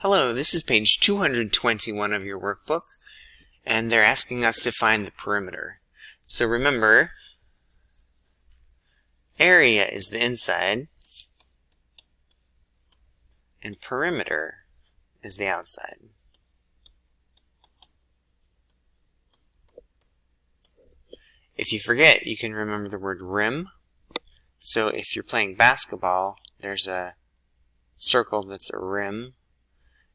Hello, this is page 221 of your workbook, and they're asking us to find the perimeter. So remember, area is the inside, and perimeter is the outside. If you forget, you can remember the word rim. So if you're playing basketball, there's a circle that's a rim,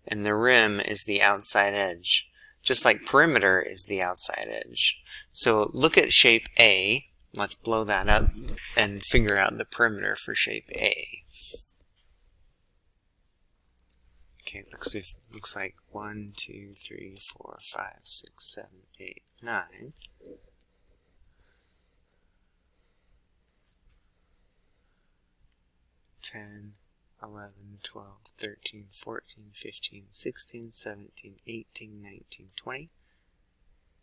and the rim is the outside edge, just like perimeter is the outside edge. So look at shape A. Let's blow that up and figure out the perimeter for shape A. Okay, looks like 1, 2, 3, 4, 5, 6, 7, 8, 9. 10, 11, 12, 13, 14, 15, 16, 17, 18, 19, 20,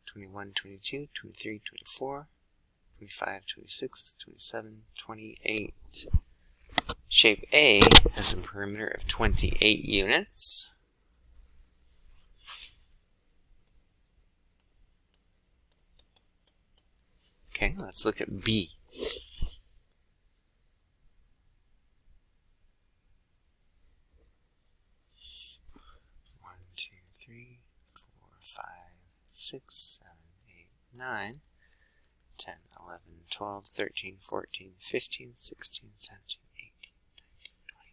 21, 22, 23, 24, 25, 26, 27, 28. Shape A has a perimeter of 28 units. Okay, let's look at B. Three, 4, 5, 6, 7, 8, 9, 10, 11, 12, 13, 14, 15, 16, 17, 18, 19, 20,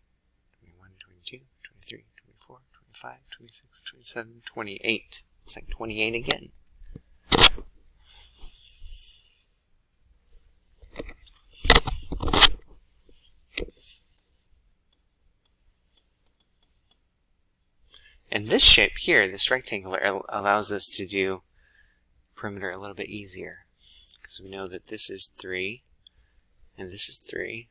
21, 22, 23, 24, 25, 26, 27, 28. Looks like 28 again. And this shape here, this rectangular, allows us to do perimeter a little bit easier, because we know that this is 3 and this is 3.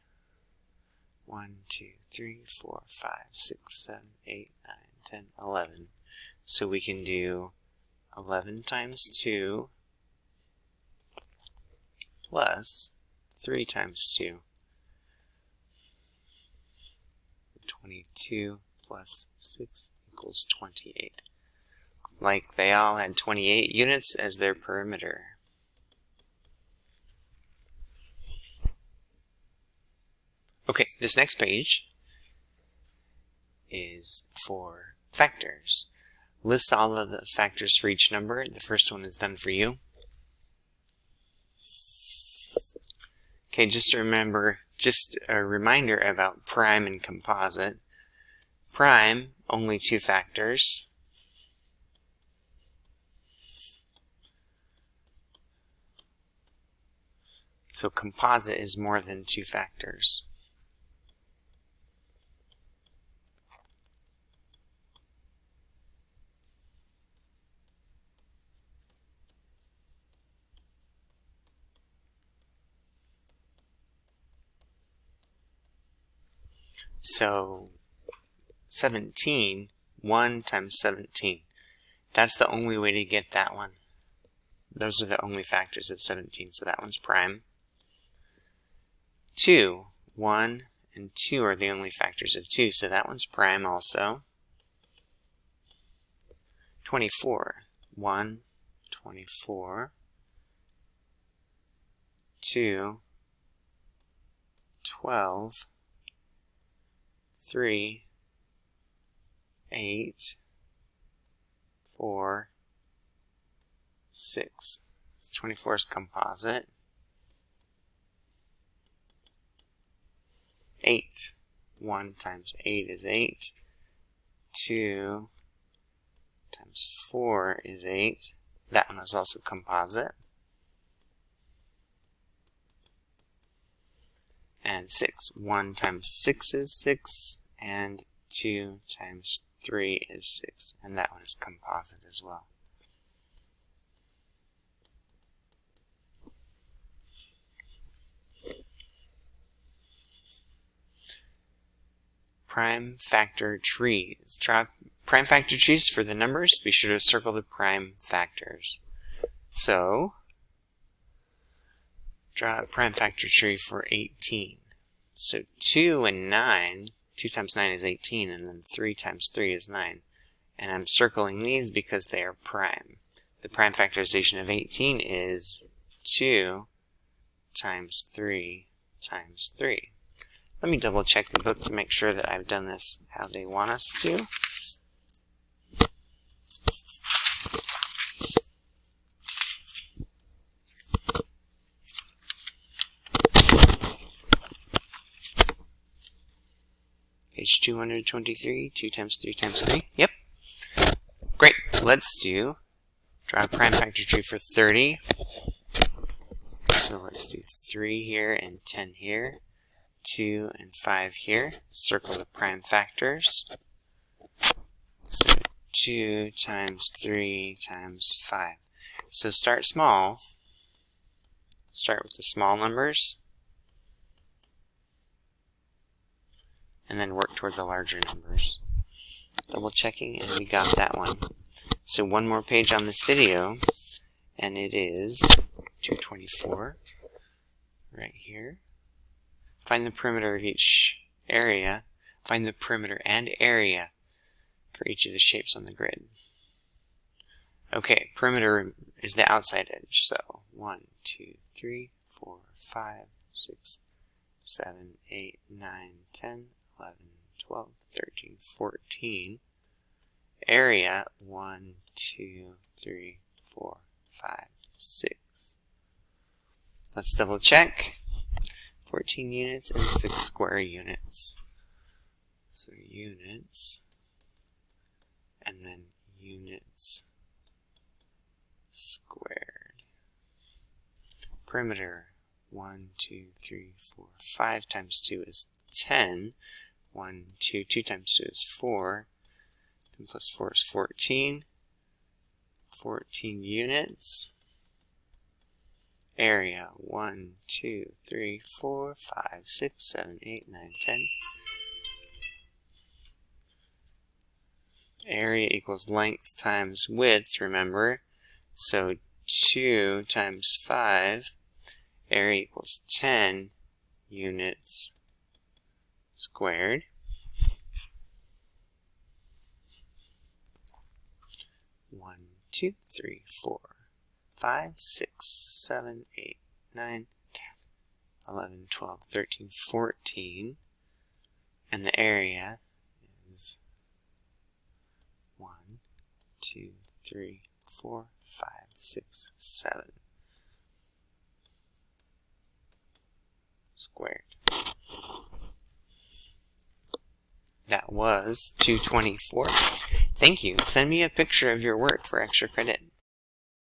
1, 2, 3, 4, 5, 6, 7, 8, 9, 10, 11. So we can do 11 times 2 plus 3 times 2. 22 plus 6 equals 28. Like they all had 28 units as their perimeter. Okay, this next page is for factors. List all of the factors for each number. The first one is done for you. Okay, just a reminder about prime and composite. Prime, only 2 factors. So composite is more than 2 factors. So 17, 1 times 17. That's the only way to get that one. Those are the only factors of 17, so that one's prime. 2, 1 and 2 are the only factors of 2, so that one's prime also. 24, 1, 24, 2, 12, 3, 8, 4, 6. So 24 is composite. 8. 1 times 8 is 8. 2 times 4 is 8. That one is also composite. And 6. 1 times 6 is 6. And 2 times 3 is 6. And that one is composite as well. Prime factor trees. Prime factor trees for the numbers, be sure to circle the prime factors. So, draw a prime factor tree for 18. So 2 and 9, 2 times 9 is 18, and then 3 times 3 is 9. And I'm circling these because they are prime. The prime factorization of 18 is 2 times 3 times 3. Let me double check the book to make sure that I've done this how they want us to. Page 223, 2 times 3 times 3. Yep. Great. Let's draw a prime factor tree for 30. So let's do 3 here and 10 here. 2 and 5 here. Circle the prime factors. So 2 times 3 times 5. So start small. Start with the small numbers. And then work toward the larger numbers. Double checking, and we got that one. So one more page on this video, and it is 224 right here. Find the perimeter of each area. Find the perimeter and area for each of the shapes on the grid. Okay, perimeter is the outside edge, so 1, 2, 3, 4, 5, 6, 7, 8, 9, 10, 11, 12, 13, 14. Area 1, 2, 3, 4, 5, 6. Let's double check. 14 units and 6 square units. So units, and then units squared. Perimeter 1, 2, 3, 4, 5 times 2 is 10. 1, 2, 2 times 2 is 4. 10 plus 4 is 14. 14 units. Area 1, 2, 3, 4, 5, 6, 7, 8, 9, 10. Area equals length times width, remember. So 2 times 5. Area equals 10 units squared. One, 2, 3, 4, 5, 6, 7, 8, 9, 10, 11, 12, 13, 14. And the area is 1, 2, 3, 4, 5, 6, 7 squared. That was 224. Thank you. Send me a picture of your work for extra credit.